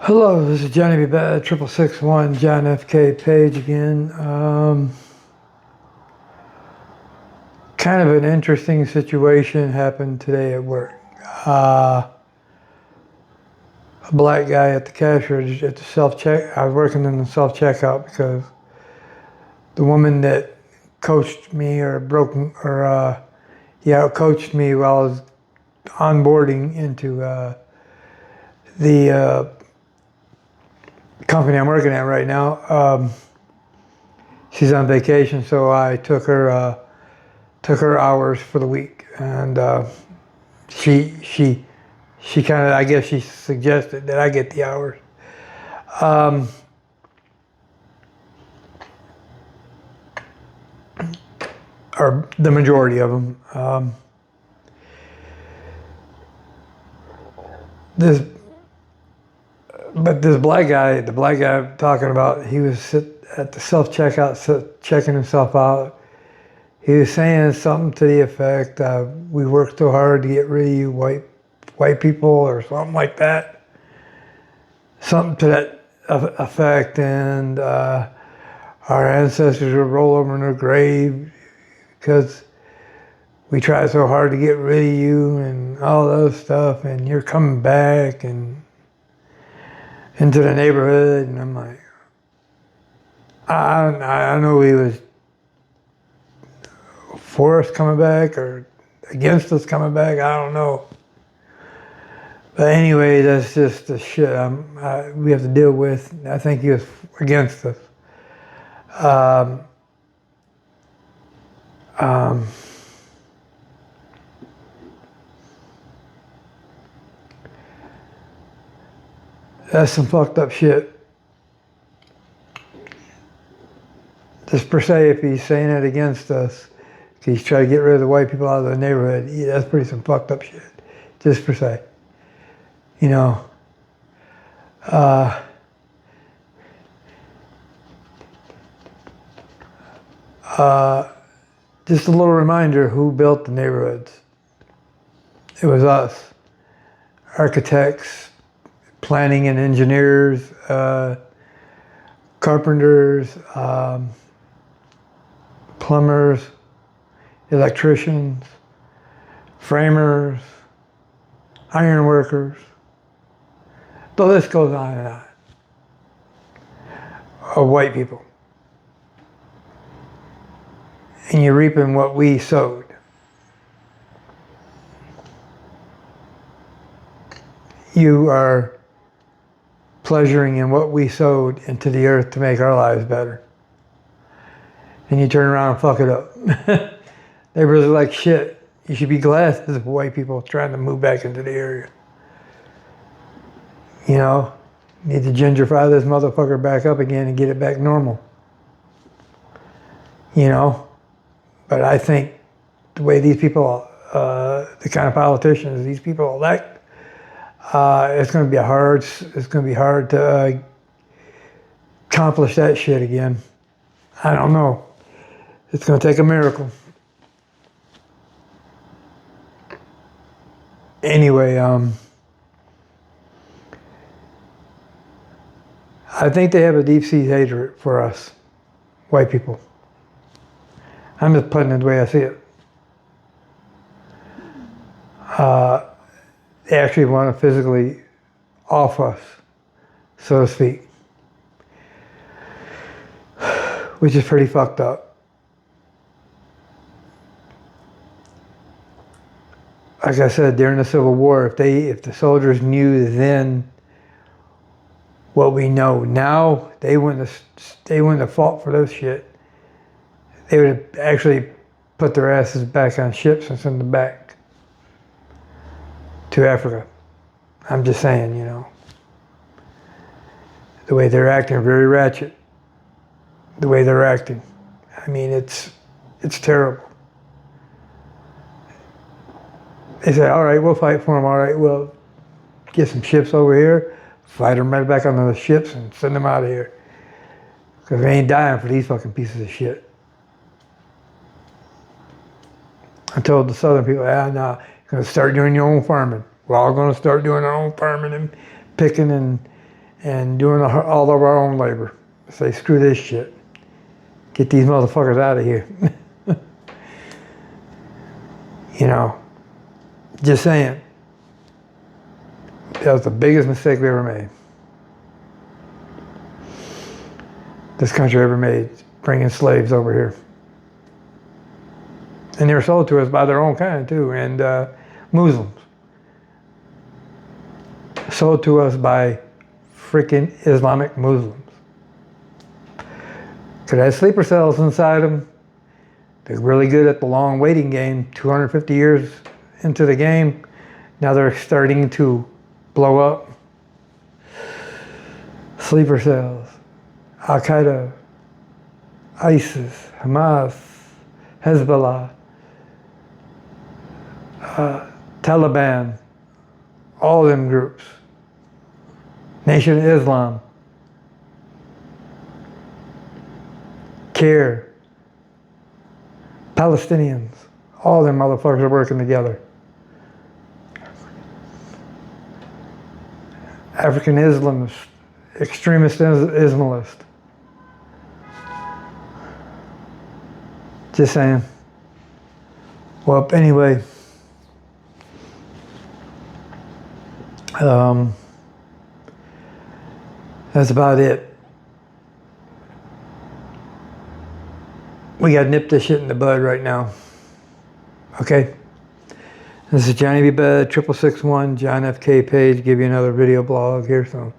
Hello, this is Johnny B. Bad, 6661 John F.K. Page again. Kind of an interesting situation happened today at work. A black guy at the cash register at the self-check. I was working in the self-checkout because the woman that coached me coached me while I was onboarding into the company I'm working at right now. She's on vacation, so I took her hours for the week, and she kind of, I guess she suggested that I get the hours. Or the majority of them. This black guy, the black guy I'm talking about, he was at the self-checkout, checking himself out. He was saying something to the effect, we worked so hard to get rid of you white people, or something like that. Something to that effect, and our ancestors would roll over in their grave because we tried so hard to get rid of you and all those stuff, and you're coming back and into the neighborhood. And I'm like, I don't know if he was for us coming back or against us coming back. I don't know. But anyway, that's just the shit we have to deal with. I think he was against us. That's some fucked up shit. Just per se, if he's saying it against us, he's trying to get rid of the white people out of the neighborhood, that's pretty some fucked up shit. Just per se. You know, just a little reminder who built the neighborhoods. It was us, architects, planning and engineers, carpenters, plumbers, electricians, framers, iron workers. The list goes on and on. Of white people. And you're reaping what we sowed. You are pleasuring in what we sowed into the earth to make our lives better. And you turn around and fuck it up. They really like shit. You should be glad there's white people trying to move back into the area. You know, need to gentrify this motherfucker back up again and get it back normal. You know, but I think the way these people, the kind of politicians these people elect, it's going to be hard to accomplish that shit again. I don't know. It's going to take a miracle. Anyway, I think they have a deep-seated hatred for us, white people. I'm just putting it the way I see it. They actually want to physically off us, so to speak, which is pretty fucked up. Like I said, during the Civil War, if the soldiers knew then what we know now, they wouldn't have fought for this shit. They would have actually put their asses back on ships and sent them back to Africa. I'm just saying, you know. The way they're acting, very ratchet. The way they're acting. I mean, it's terrible. They say, all right, we'll fight for them. All right, we'll get some ships over here, fight them right back on the ships and send them out of here. Because they ain't dying for these fucking pieces of shit. I told the southern people, no, you're going to start doing your own farming. We're all going to start doing our own farming and picking and and doing all of our own labor. Say, screw this shit. Get these motherfuckers out of here. You know, just saying. That was the biggest mistake we ever made. This country ever made, bringing slaves over here. And they were sold to us by their own kind too, and Muslims. Sold to us by freaking Islamic Muslims. Could have sleeper cells inside them. They're really good at the long waiting game, 250 years into the game. Now they're starting to blow up. Sleeper cells. Al-Qaeda, ISIS, Hamas, Hezbollah, Taliban, all of them groups. Nation of Islam, CARE, Palestinians, all them motherfuckers are working together. African Islamists, extremist Islamist. Just saying. Well, anyway. That's about it. We got to nip this shit in the bud right now. Okay? This is Johnny B. Bud, 6661, John F. K. Page. Give you another video blog here. So